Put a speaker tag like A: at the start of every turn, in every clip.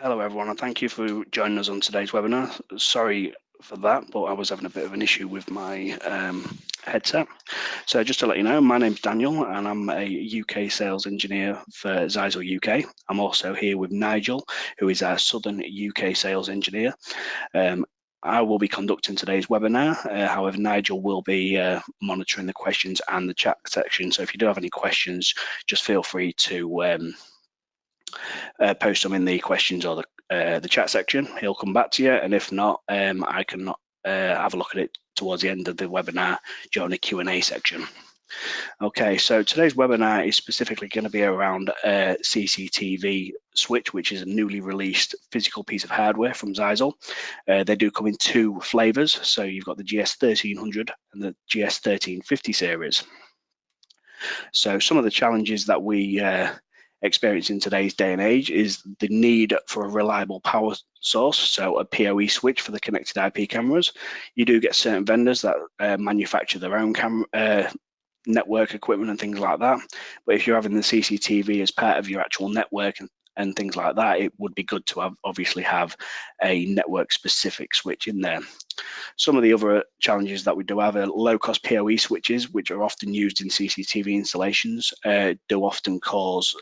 A: Hello everyone, and thank you for joining us on today's webinar. Sorry for that, but I was having a bit of an issue with my headset. So just to let you know, my name's Daniel and I'm a UK sales engineer for Zyxel UK. I'm also here with Nigel, who is our Southern UK sales engineer. I will be conducting today's webinar. However, Nigel will be monitoring the questions and the chat section. So if you do have any questions, just feel free to post them in the questions or the chat section. He'll come back to you, and if not, I can have a look at it towards the end of the webinar during the Q&A section. Okay, so today's webinar is specifically going to be around CCTV Switch, which is a newly released physical piece of hardware from Zyxel. They do come in two flavors, so you've got the GS1300 and the GS1350 series. So some of the challenges that we experience in today's day and age is the need for a reliable power source, so a PoE switch for the connected IP cameras. You do get certain vendors that manufacture their own camera network equipment and things like that, but if you're having the CCTV as part of your actual network and things like that, it would be good to obviously have a network specific switch in there. Some of the other challenges that we do have are low-cost PoE switches, which are often used in CCTV installations, do often cause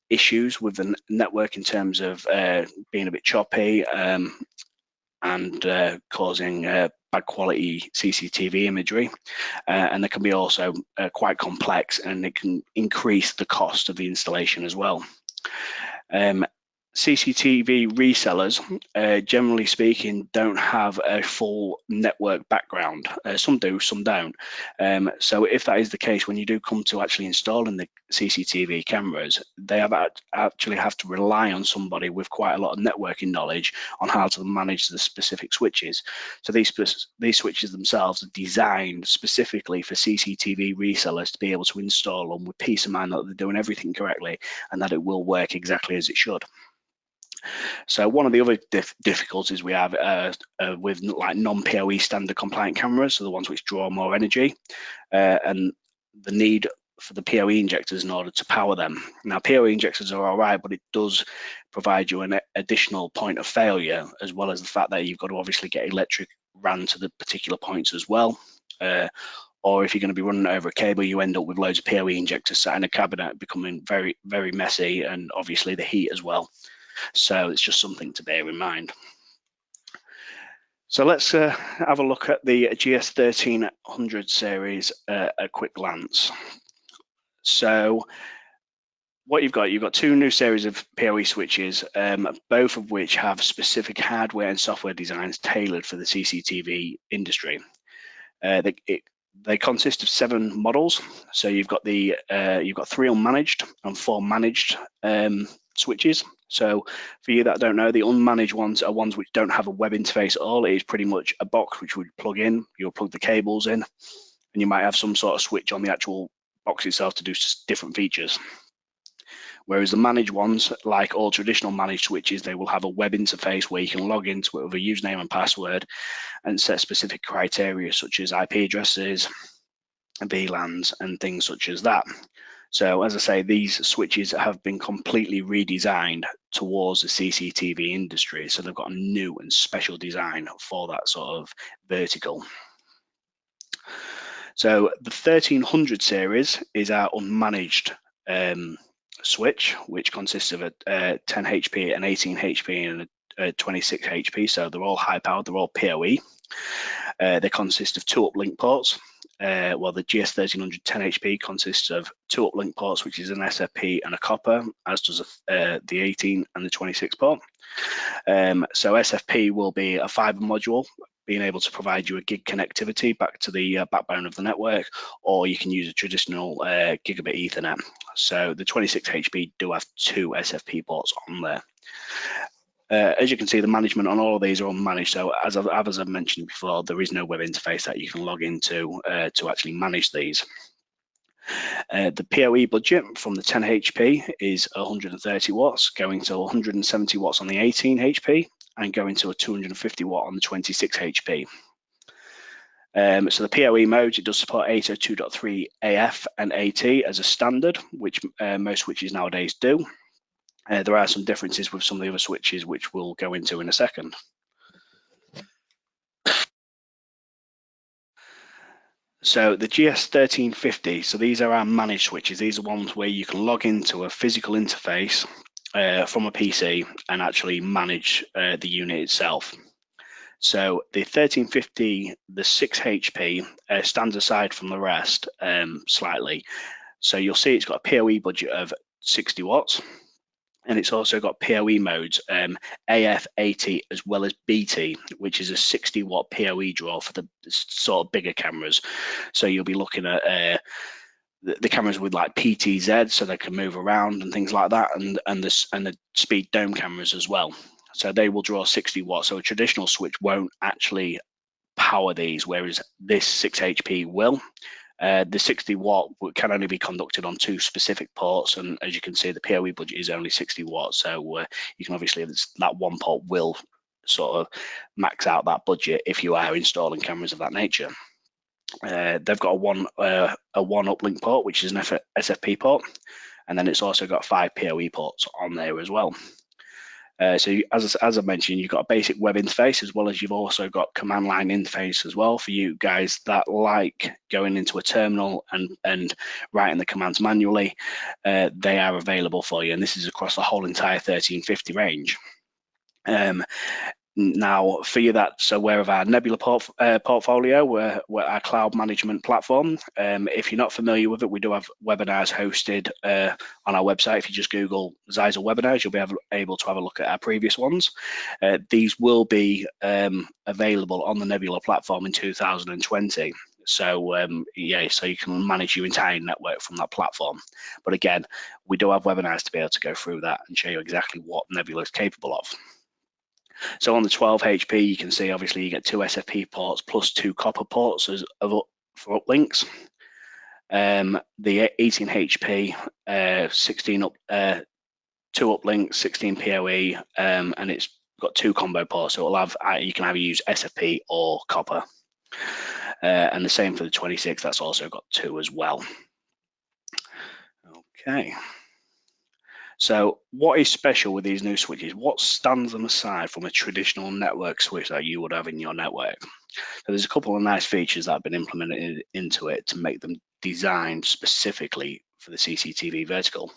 A: issues with the network in terms of being a bit choppy and causing bad quality CCTV imagery. And they can be also quite complex, and it can increase the cost of the installation as well. CCTV resellers, generally speaking, don't have a full network background. Some do, some don't. So if that is the case, when you do come to actually installing the CCTV cameras, they actually have to rely on somebody with quite a lot of networking knowledge on how to manage the specific switches. So these switches themselves are designed specifically for CCTV resellers to be able to install them with peace of mind that they're doing everything correctly and that it will work exactly as it should. So one of the other difficulties we have with like non-PoE standard compliant cameras, so the ones which draw more energy, and the need for the PoE injectors in order to power them. Now, PoE injectors are all right, but it does provide you an additional point of failure, as well as the fact that you've got to obviously get electric ran to the particular points as well. Or if you're going to be running over a cable, you end up with loads of PoE injectors sat in a cabinet, becoming very, very messy, and obviously the heat as well. So it's just something to bear in mind. So let's have a look at the GS1300 series at a quick glance. So what you've got two new series of PoE switches, both of which have specific hardware and software designs tailored for the CCTV industry. They consist of 7 models. So you've got 3 unmanaged and 4 managed switches. So for you that don't know, the unmanaged ones are ones which don't have a web interface at all. It is pretty much a box which would plug in. You'll plug the cables in, and you might have some sort of switch on the actual box itself to do different features. Whereas the managed ones, like all traditional managed switches, they will have a web interface where you can log into it with a username and password and set specific criteria such as IP addresses, VLANs, and things such as that. So as I say, these switches have been completely redesigned towards the CCTV industry. So they've got a new and special design for that sort of vertical. So the 1300 series is our unmanaged switch, which consists of a 10 HP, an 18 HP, and a 26 HP. So they're all high powered, they're all PoE. They consist of 2 uplink ports. While the GS1300 10 HP consists of 2 uplink ports, which is an SFP and a copper, as does the 18 and the 26 port. So SFP will be a fiber module, being able to provide you a gig connectivity back to the backbone of the network, or you can use a traditional gigabit Ethernet. So the 26 HP do have 2 SFP ports on there. As you can see, the management on all of these are unmanaged. So as I've mentioned before, there is no web interface that you can log into to actually manage these. The PoE budget from the 10 HP is 130 watts, going to 170 watts on the 18 HP, and going to a 250 watt on the 26 HP. So the PoE modes, it does support 802.3 AF and AT as a standard, which most switches nowadays do. There are some differences with some of the other switches, which we'll go into in a second. So the GS1350, so these are our managed switches. These are ones where you can log into a physical interface from a PC and actually manage the unit itself. So the 1350, the 6 HP, stands aside from the rest slightly. So you'll see it's got a PoE budget of 60 watts. And it's also got PoE modes, AF, AT, as well as BT, which is a 60 watt PoE draw for the sort of bigger cameras. So you'll be looking at the cameras with like PTZ, so they can move around and things like that, and the speed dome cameras as well. So they will draw 60 watts. So a traditional switch won't actually power these, whereas this 6 HP will. The 60 watt can only be conducted on 2 specific ports, and as you can see, the PoE budget is only 60 watts. So you can obviously, that one port will sort of max out that budget if you are installing cameras of that nature. They've got a one uplink port, which is an SFP port, and then it's also got 5 PoE ports on there as well. So as I mentioned, you've got a basic web interface, as well as you've also got command line interface as well for you guys that like going into a terminal and writing the commands manually. They are available for you, and this is across the whole entire 1350 range. Now, for you that's aware of our Nebula portfolio, we're our cloud management platform. If you're not familiar with it, we do have webinars hosted on our website. If you just Google Zyxel webinars, you'll be able to have a look at our previous ones. These will be available on the Nebula platform in 2020. So yeah, so you can manage your entire network from that platform. But again, we do have webinars to be able to go through that and show you exactly what Nebula is capable of. So on the 12 HP, you can see obviously you get 2 SFP ports plus 2 copper ports for uplinks. The 18 HP, 2 uplinks, 16 PoE, and it's got 2 combo ports. So it'll have you can either use SFP or copper. And the same for the 26. That's also got 2 as well. Okay. So what is special with these new switches? What stands them aside from a traditional network switch that you would have in your network? So there's a couple of nice features that have been implemented into it to make them designed specifically for the CCTV vertical.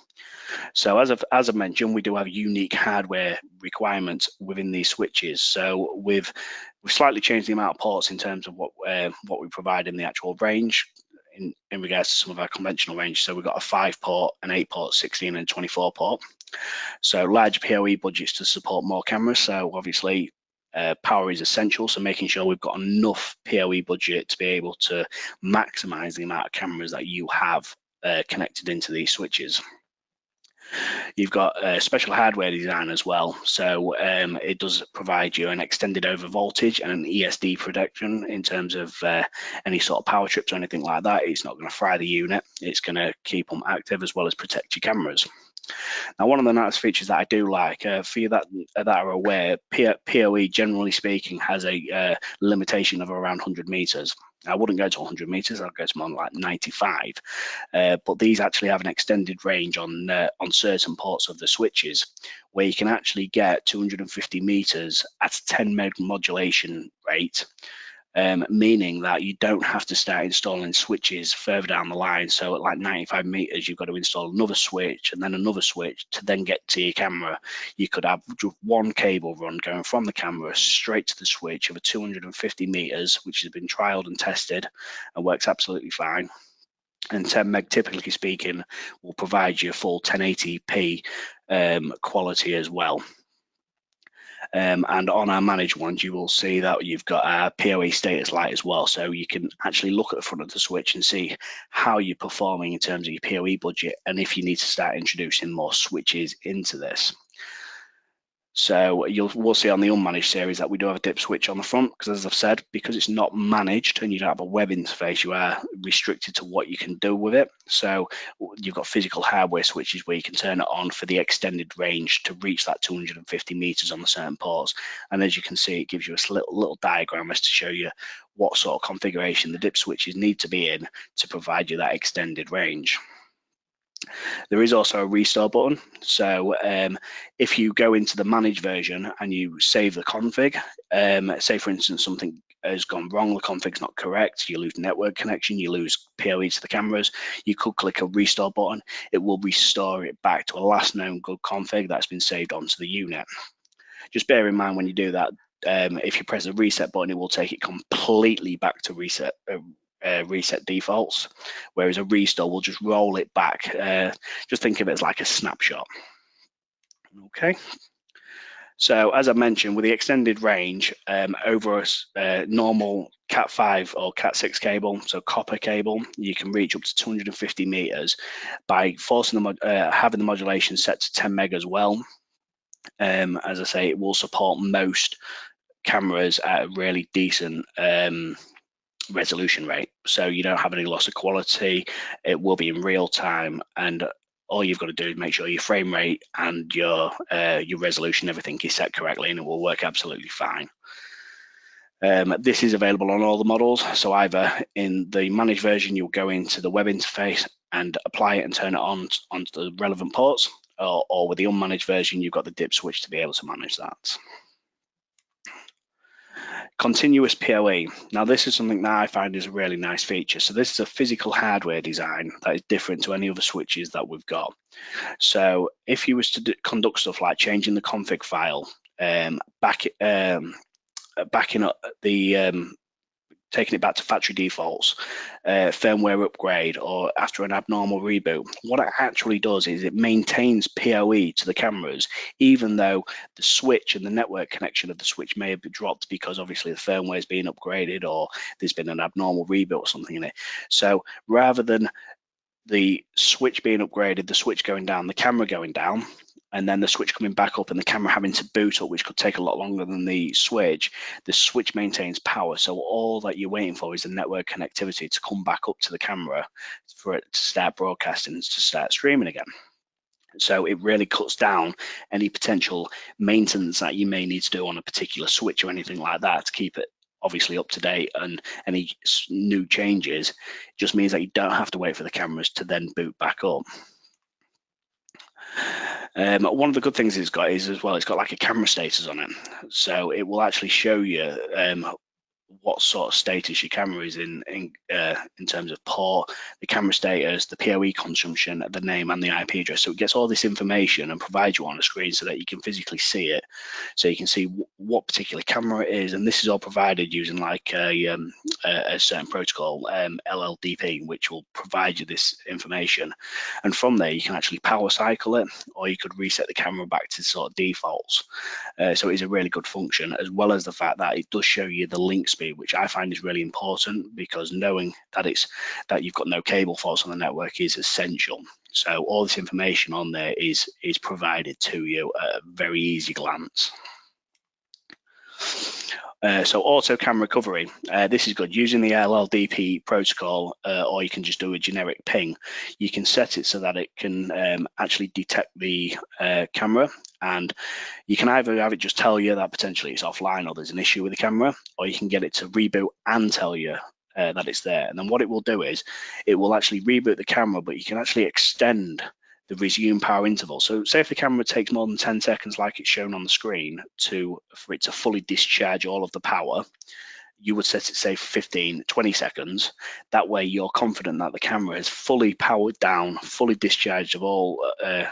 A: So as I've mentioned, we do have unique hardware requirements within these switches. So we've slightly changed the amount of ports in terms of what we provide in the actual range. In regards to some of our conventional range. So we've got a 5 port, an 8 port, 16 and 24 port. So large PoE budgets to support more cameras. So obviously power is essential. So making sure we've got enough PoE budget to be able to maximize the amount of cameras that you have connected into these switches. You've got a special hardware design as well, so it does provide you an extended over voltage and an ESD protection in terms of any sort of power trips or anything like that. It's not going to fry the unit, it's going to keep them active as well as protect your cameras. Now, one of the nice features that I do like, for you that are aware, PoE generally speaking has a limitation of around 100 meters. I wouldn't go to 100 meters, I'll go to more like 95. But these actually have an extended range on certain ports of the switches, where you can actually get 250 meters at a 10 meg modulation rate. Meaning that you don't have to start installing switches further down the line. So at like 95 meters, you've got to install another switch and then another switch to then get to your camera. You could have just one cable run going from the camera straight to the switch over 250 meters, which has been trialed and tested and works absolutely fine. And 10 meg, typically speaking, will provide you a full 1080p quality as well. And on our managed ones, you will see that you've got our PoE status light as well. So you can actually look at the front of the switch and see how you're performing in terms of your PoE budget and if you need to start introducing more switches into this. So we'll see on the unmanaged series that we do have a dip switch on the front, because as I've said, because it's not managed and you don't have a web interface, you are restricted to what you can do with it. So you've got physical hardware switches where you can turn it on for the extended range to reach that 250 meters on the certain ports. And as you can see, it gives you a little diagram as to show you what sort of configuration the dip switches need to be in to provide you that extended range. There is also a restore button. So if you go into the managed version and you save the config, say for instance something has gone wrong, the config's not correct, you lose network connection, you lose PoE to the cameras, you could click a restore button. It will restore it back to a last known good config that's been saved onto the unit. Just bear in mind when you do that, if you press the reset button, it will take it completely back to reset defaults, whereas a restore will just roll it back. Just think of it as like a snapshot. Okay. So as I mentioned, with the extended range over a normal Cat5 or Cat6 cable, so copper cable, you can reach up to 250 meters by forcing having the modulation set to 10 meg as well. As I say, it will support most cameras at a really decent resolution rate, so you don't have any loss of quality. It will be in real time, and all you've got to do is make sure your frame rate and your resolution, everything is set correctly, and it will work absolutely fine. This is available on all the models, so either in the managed version you'll go into the web interface and apply it and turn it on onto the relevant ports, or with the unmanaged version you've got the dip switch to be able to manage that. Continuous PoE. Now this is something that I find is a really nice feature. So this is a physical hardware design that is different to any other switches that we've got. So if you was to conduct stuff like changing the config file, backing up the taking it back to factory defaults, firmware upgrade, or after an abnormal reboot, what it actually does is it maintains PoE to the cameras, even though the switch and the network connection of the switch may have been dropped because obviously the firmware is being upgraded or there's been an abnormal reboot or something in it. So rather than the switch being upgraded, the switch going down, the camera going down, and then the switch coming back up and the camera having to boot up, which could take a lot longer than the switch maintains power. So all that you're waiting for is the network connectivity to come back up to the camera for it to start broadcasting and to start streaming again. So it really cuts down any potential maintenance that you may need to do on a particular switch or anything like that to keep it obviously up to date, and any new changes just means that you don't have to wait for the cameras to then boot back up. One of the good things it's got is as well, it's got like a camera status on it, so it will actually show you what sort of status your camera is in terms of port, the camera status, the PoE consumption, the name and the IP address. So it gets all this information and provides you on the screen so that you can physically see it. So you can see what particular camera it is, and this is all provided using like a certain protocol, LLDP, which will provide you this information. And from there you can actually power cycle it, or you could reset the camera back to sort of defaults. So it is a really good function, as well as the fact that it does show you the link speed, which I find is really important, because knowing that you've got no cable faults on the network is essential. So all this information on there is provided to you at a very easy glance. So auto cam recovery, this is good. Using the LLDP protocol, or you can just do a generic ping. You can set it so that it can actually detect the camera, and you can either have it just tell you that potentially it's offline or there's an issue with the camera, or you can get it to reboot and tell you that it's there. And then what it will do is it will actually reboot the camera, but you can actually extend the resume power interval. So say if the camera takes more than 10 seconds like it's shown on the screen for it to fully discharge all of the power, you would set it, say, 15, 20 seconds. That way you're confident that the camera is fully powered down, fully discharged of all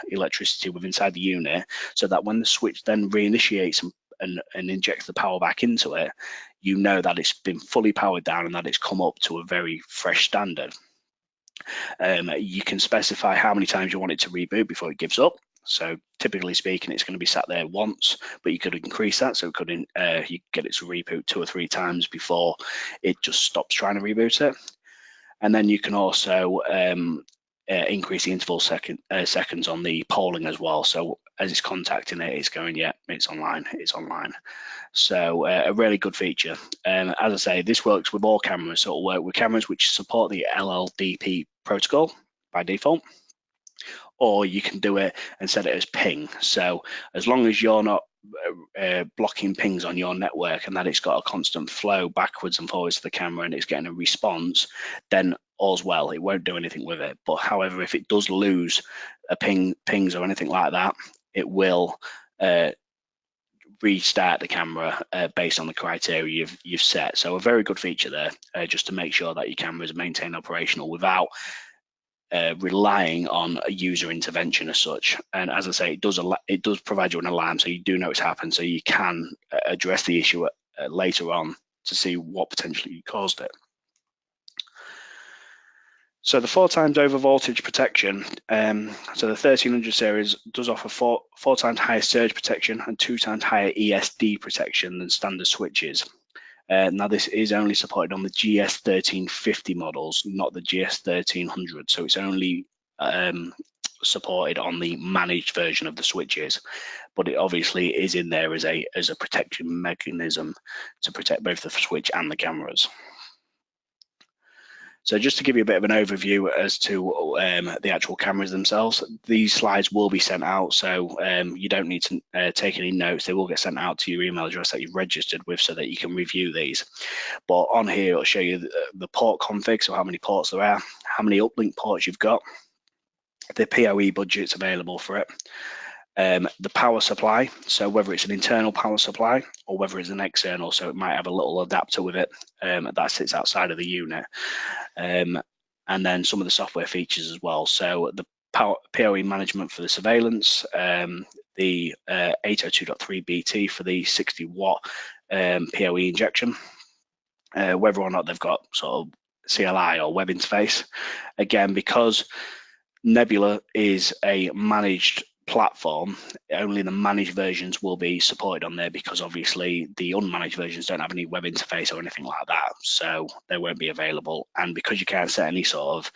A: electricity within inside the unit, so that when the switch then reinitiates and injects the power back into it, you know that it's been fully powered down and that it's come up to a very fresh standard. You can specify how many times you want it to reboot before it gives up. So typically speaking, it's going to be sat there once, but you could increase that. So you get it to reboot 2 or 3 times before it just stops trying to reboot it. And then you can also increase the interval seconds on the polling as well. So as it's contacting it, it's going, yeah, it's online, it's online. So a really good feature. As I say, this works with all cameras. So it'll work with cameras which support the LLDP protocol by default, or you can do it and set it as ping. So as long as you're not blocking pings on your network and that it's got a constant flow backwards and forwards to the camera and it's getting a response, then all's well, it won't do anything with it. But however, if it does lose a pings or anything like that, it will restart the camera based on the criteria you've set. So a very good feature there, just to make sure that your camera is maintained operational without relying on a user intervention as such. And as I say, it does provide you an alarm, so you do know it's happened, so you can address the issue later on to see what potentially caused it. So the 4 times over voltage protection, so the 1300 series does offer four times higher surge protection and 2 times higher ESD protection than standard switches. Now this is only supported on the GS1350 models, not the GS1300, so it's only supported on the managed version of the switches, but it obviously is in there as a protection mechanism to protect both the switch and the cameras. So just to give you a bit of an overview as to the actual cameras themselves, these slides will be sent out, so you don't need to take any notes. They will get sent out to your email address that you've registered with so that you can review these. But on here, it'll show you the port config, so how many ports there are, how many uplink ports you've got, the PoE budgets available for it, the power supply, so whether it's an internal power supply or whether it's an external, so it might have a little adapter with it that sits outside of the unit, and then some of the software features as well. So the PoE management for the surveillance, the 802.3 BT for the 60 watt PoE injection, whether or not they've got sort of CLI or web interface. Again, because Nebula is a managed platform, only the managed versions will be supported on there, because obviously the unmanaged versions don't have any web interface or anything like that, so they won't be available. And because you can't set any sort of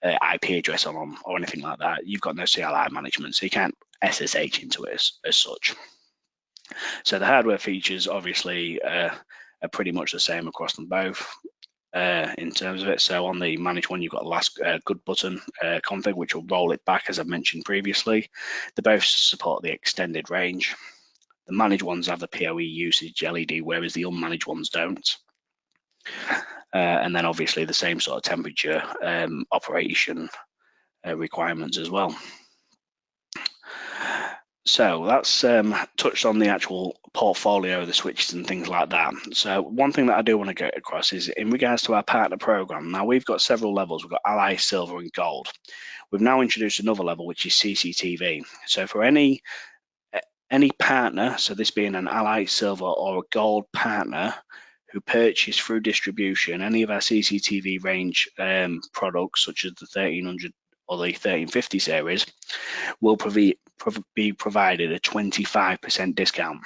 A: IP address on them or anything like that, you've got no CLI management, so you can't SSH into it as such. So the hardware features obviously are pretty much the same across them both. In terms of it, so on the managed one, you've got the last good button config, which will roll it back, as I mentioned previously. They both support the extended range. The managed ones have the PoE usage LED, whereas the unmanaged ones don't. And then obviously the same sort of temperature operation requirements as well. So that's touched on the actual portfolio, the switches and things like that. So one thing that I do want to get across is in regards to our partner program. Now we've got several levels. We've got Ally, Silver and Gold. We've now introduced another level, which is CCTV. So for any partner, so this being an Ally, Silver or a Gold partner who purchase through distribution any of our CCTV range products, such as the 1300 or the 1350 series, will be provided a 25% discount.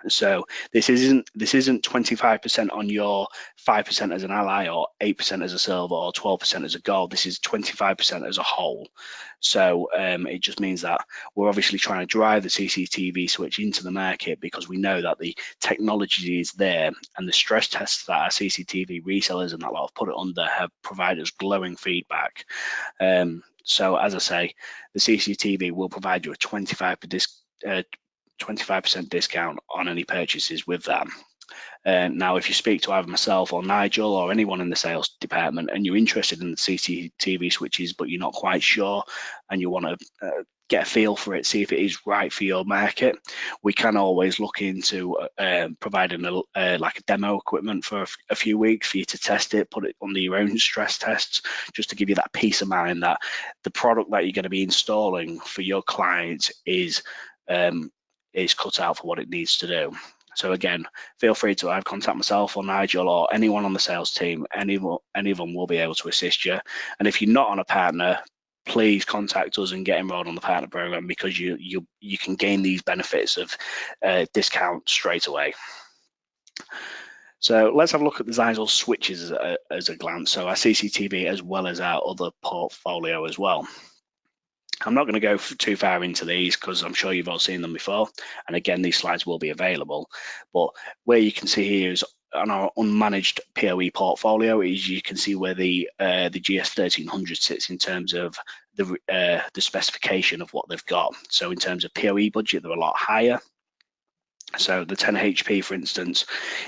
A: So this isn't 25% on your 5% as an Ally or 8% as a Silver or 12% as a Gold. This is 25% as a whole. So it just means that we're obviously trying to drive the CCTV switch into the market, because we know that the technology is there, and the stress tests that our CCTV resellers and that lot have put it under have provided us glowing feedback. So as I say, the CCTV will provide you a 25% discount on any purchases with that. Now, if you speak to either myself or Nigel or anyone in the sales department and you're interested in the CCTV switches, but you're not quite sure and you want to get a feel for it, see if it is right for your market, we can always look into providing like a demo equipment for a few weeks for you to test it, put it under your own stress tests, just to give you that peace of mind that the product that you're going to be installing for your clients is cut out for what it needs to do. So again, feel free to either contact myself or Nigel or anyone on the sales team. Any of them will be able to assist you. And if you're not on a partner, please contact us and get enrolled on the partner program, because you can gain these benefits of discount straight away. So let's have a look at the Zyxel switches as a glance. So our CCTV as well as our other portfolio as well. I'm not going to go too far into these because I'm sure you've all seen them before. And again, these slides will be available. But where you can see here is on our unmanaged PoE portfolio, is you can see where the GS1300 sits in terms of the specification of what they've got. So in terms of PoE budget, they're a lot higher. So the 10 HP, for instance,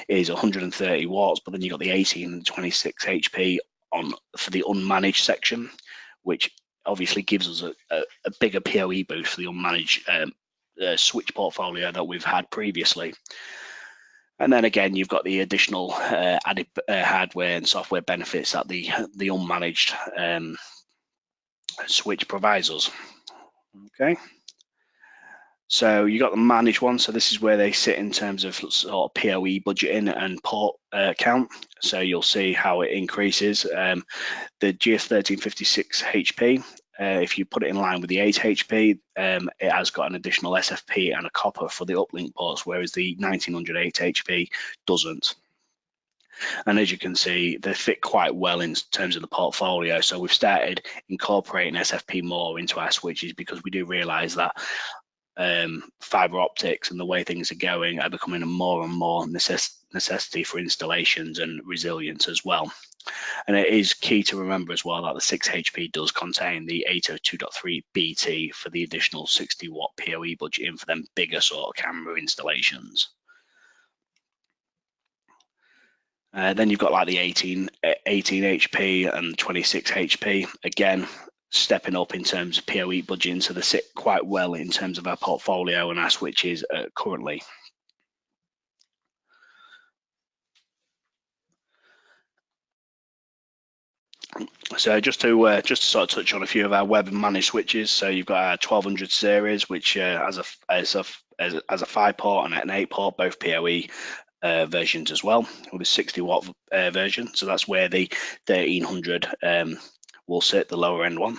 A: is 130 watts, but then you've got the 18 and 26 HP for the unmanaged section, which obviously gives us a bigger PoE boost for the unmanaged switch portfolio that we've had previously. And then again, you've got the additional added hardware and software benefits that the unmanaged switch provides us. Okay. So you got the managed one. So this is where they sit in terms of sort of PoE budgeting and port count. So you'll see how it increases. The GS1350 HP, if you put it in line with the 8 HP, it has got an additional SFP and a copper for the uplink ports, whereas the 1900 8 HP doesn't. And as you can see, they fit quite well in terms of the portfolio. So we've started incorporating SFP more into our switches because we do realize that fiber optics and the way things are going are becoming a more and more necessity for installations and resilience as well. And it is key to remember as well that the 6 HP does contain the 802.3 BT for the additional 60 watt PoE budgeting for them bigger sort of camera installations. Then you've got like the 18 HP and 26 HP. Again, stepping up in terms of PoE budgeting, so they sit quite well in terms of our portfolio and our switches currently. So just to sort of touch on a few of our web and managed switches. So you've got our 1200 series, which has a 5-port and an 8-port, both PoE versions as well, with a 60 watt version. So that's where the 1300 will sit, the lower end one.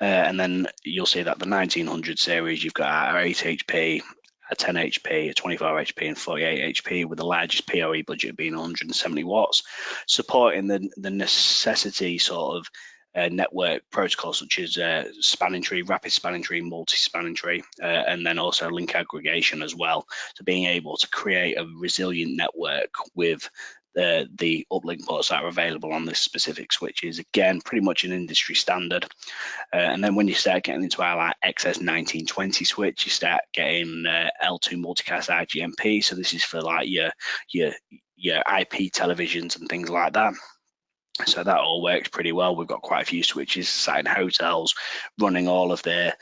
A: And then you'll see that the 1900 series, you've got our 8 HP, a 10 HP, a 24 HP, and 48 HP, with the largest PoE budget being 170 watts, supporting the necessity sort of network protocols such as spanning tree, rapid spanning tree, multi-spanning tree, and then also link aggregation as well. So being able to create a resilient network with the uplink ports that are available on this specific switch is, again, pretty much an industry standard. And then when you start getting into our like XS1920 switch, you start getting L2 multicast IGMP. So this is for like your IP televisions and things like that. So that all works pretty well. We've got quite a few switches sat in hotels running all of their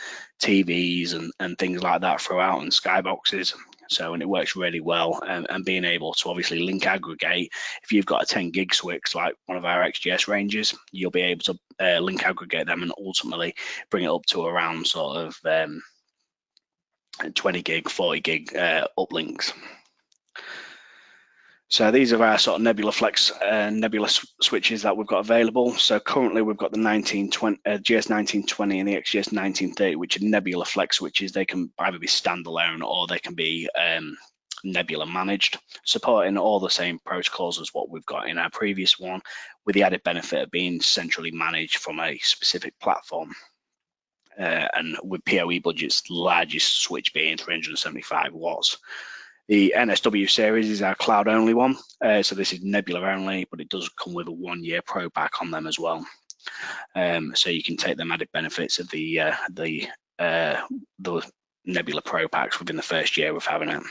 A: TVs and things like that throughout, and skyboxes. So, and it works really well, and being able to obviously link aggregate. If you've got a 10 gig switch like one of our XGS ranges, you'll be able to link aggregate them and ultimately bring it up to around sort of 20 gig, 40 gig uplinks. So these are our sort of Nebula Flex Nebula switches that we've got available. So currently we've got the GS1920 and the XGS1930, which are Nebula Flex switches. They can either be standalone or they can be Nebula managed, supporting all the same protocols as what we've got in our previous one, with the added benefit of being centrally managed from a specific platform. And with PoE budgets, the largest switch being 375 watts. The NSW series is our cloud only one. So this is Nebula only, but it does come with a 1-year pro pack on them as well. So you can take them added benefits of the Nebula pro packs within the first year of having it.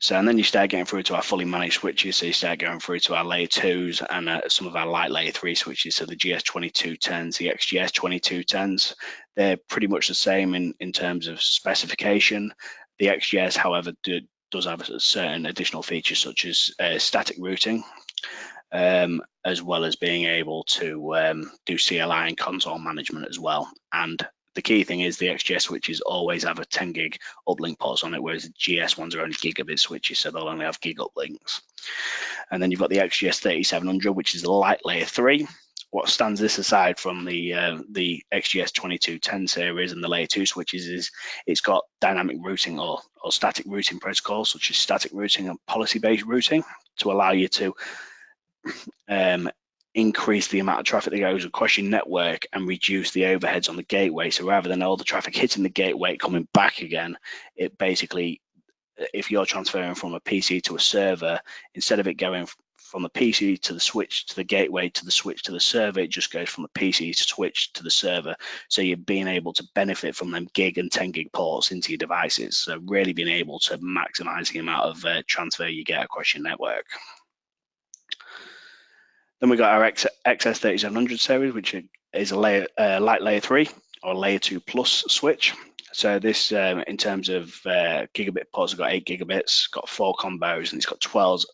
A: So, and then you start getting through to our fully managed switches. So you start going through to our layer 2s and some of our light layer 3 switches. So the GS2210s, the XGS2210s, they're pretty much the same in terms of specification. The XGS, however, does have certain additional features such as static routing, as well as being able to do CLI and console management as well. And the key thing is the XGS switches always have a 10 gig uplink ports on it, whereas the GS ones are only gigabit switches, so they'll only have gig uplinks. And then you've got the XGS1300, which is the light layer 3. What stands this aside from the XGS2210 series and the layer 2 switches is it's got dynamic routing or static routing protocols, such as static routing and policy-based routing, to allow you to increase the amount of traffic that goes across your network and reduce the overheads on the gateway. So rather than all the traffic hitting the gateway coming back again, it basically, if you're transferring from a PC to a server, instead of it going from the PC to the switch to the gateway to the switch to the server, it just goes from the PC to switch to the server. So you're being able to benefit from them gig and 10 gig ports into your devices. So really being able to maximize the amount of transfer you get across your network. Then we got our XS1300 series, which is a light layer 3 or layer 2 plus switch. So this, in terms of gigabit ports, have got 8 gigabits, got 4 combos, and it's got 12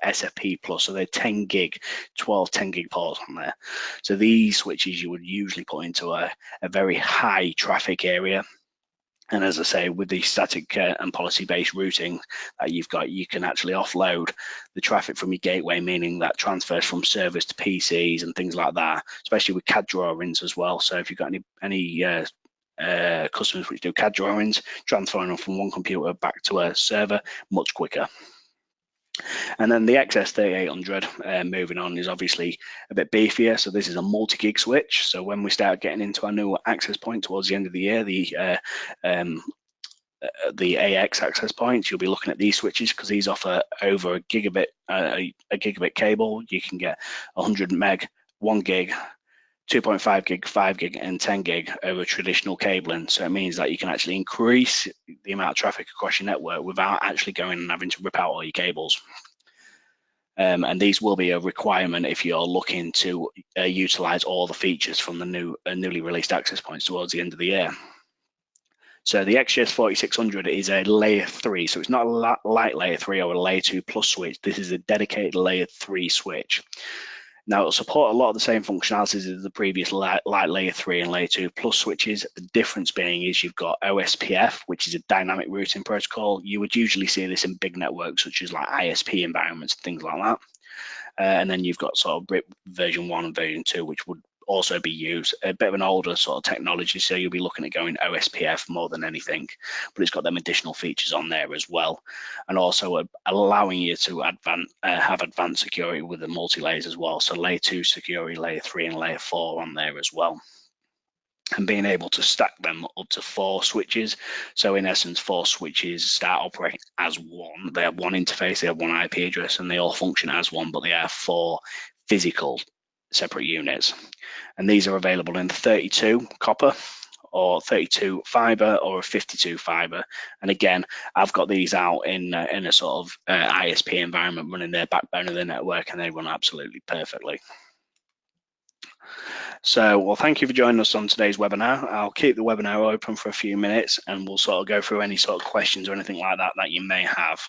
A: SFP plus. So they're 10 gig, 12 10 gig ports on there. So these switches you would usually put into a very high traffic area. And as I say, with the static and policy-based routing that you've got, you can actually offload the traffic from your gateway, meaning that transfers from servers to PCs and things like that, especially with CAD drawings as well. So if you've got any customers which do CAD drawings, transferring them from one computer back to a server much quicker. And then the XS3800, moving on, is obviously a bit beefier. So this is a multi-gig switch. So when we start getting into our new access point towards the end of the year, the AX access points, you'll be looking at these switches because these offer over a gigabit cable. You can get 100 meg, 1 gig, 2.5 gig, 5 gig, and 10 gig over traditional cabling. So it means that you can actually increase the amount of traffic across your network without actually going and having to rip out all your cables. And these will be a requirement if you're looking to utilize all the features from the newly released access points towards the end of the year. So the XGS4600 is a layer 3, so it's not a light layer 3 or a layer 2 plus switch. This is a dedicated layer 3 switch. Now, it'll support a lot of the same functionalities as the previous light layer 3 and layer 2 plus switches. The difference being is you've got OSPF, which is a dynamic routing protocol. You would usually see this in big networks such as like ISP environments and things like that. And then you've got sort of BIP version 1 and version 2, which would also be used. A bit of an older sort of technology, so you'll be looking at going OSPF more than anything, but it's got them additional features on there as well, and also allowing you to have advanced security with the multi-layers as well. So layer 2 security, layer 3 and layer 4 on there as well, and being able to stack them up to 4 switches. So in essence, 4 switches start operating as one. They have one interface, they have one IP address, and they all function as one, but they are 4 physical separate units. And these are available in 32 copper or 32 fiber or a 52 fiber. And again, I've got these out in a sort of ISP environment running their backbone of the network, and they run absolutely perfectly. So, well, thank you for joining us on today's webinar. I'll keep the webinar open for a few minutes and we'll sort of go through any sort of questions or anything like that that you may have.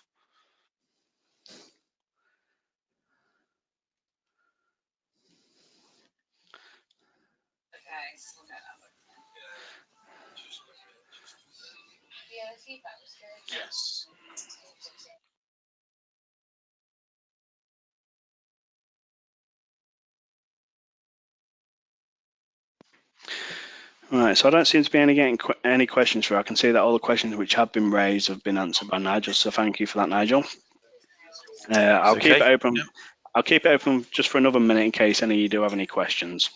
A: Right, so I don't seem to be getting any questions through. I can see that all the questions which have been raised have been answered by Nigel, so thank you for that, Nigel. I'll keep it open. Yeah. I'll keep it open just for another minute in case any of you do have any questions.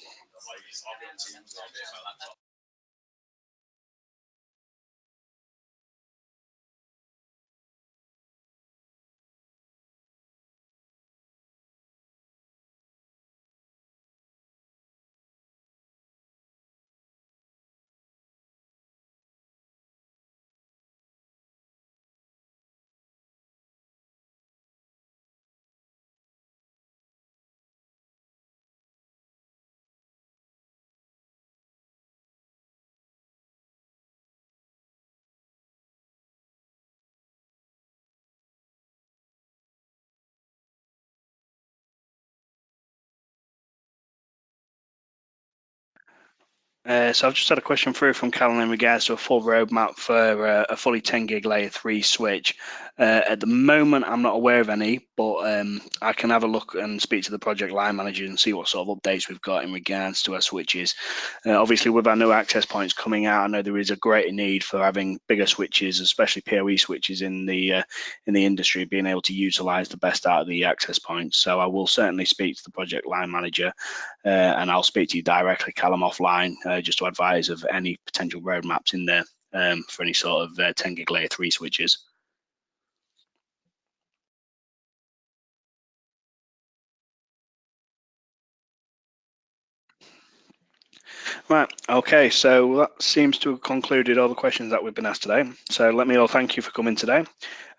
A: So I've just had a question through from Callan in regards to a full roadmap for a fully 10 gig layer 3 switch. At the moment, I'm not aware of any, but I can have a look and speak to the project line manager and see what sort of updates we've got in regards to our switches. Obviously, with our new access points coming out, I know there is a greater need for having bigger switches, especially PoE switches in the industry, being able to utilize the best out of the access points. So I will certainly speak to the project line manager and I'll speak to you directly, Callum, offline, just to advise of any potential roadmaps in there for any sort of 10 gig layer 3 switches. Right, okay, so that seems to have concluded all the questions that we've been asked today. So let me all thank you for coming today.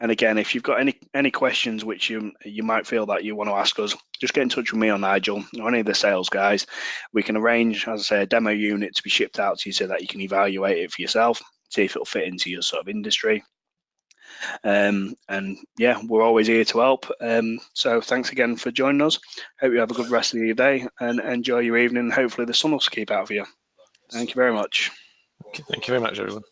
A: And again, if you've got any questions which you might feel that you want to ask us, just get in touch with me or Nigel or any of the sales guys. We can arrange, as I say, a demo unit to be shipped out to you so that you can evaluate it for yourself, see if it'll fit into your sort of industry. And yeah, we're always here to help. So thanks again for joining us. Hope you have a good rest of your day and enjoy your evening. Hopefully the sun will keep out for you. Thank you very much.
B: Okay, thank you very much, everyone.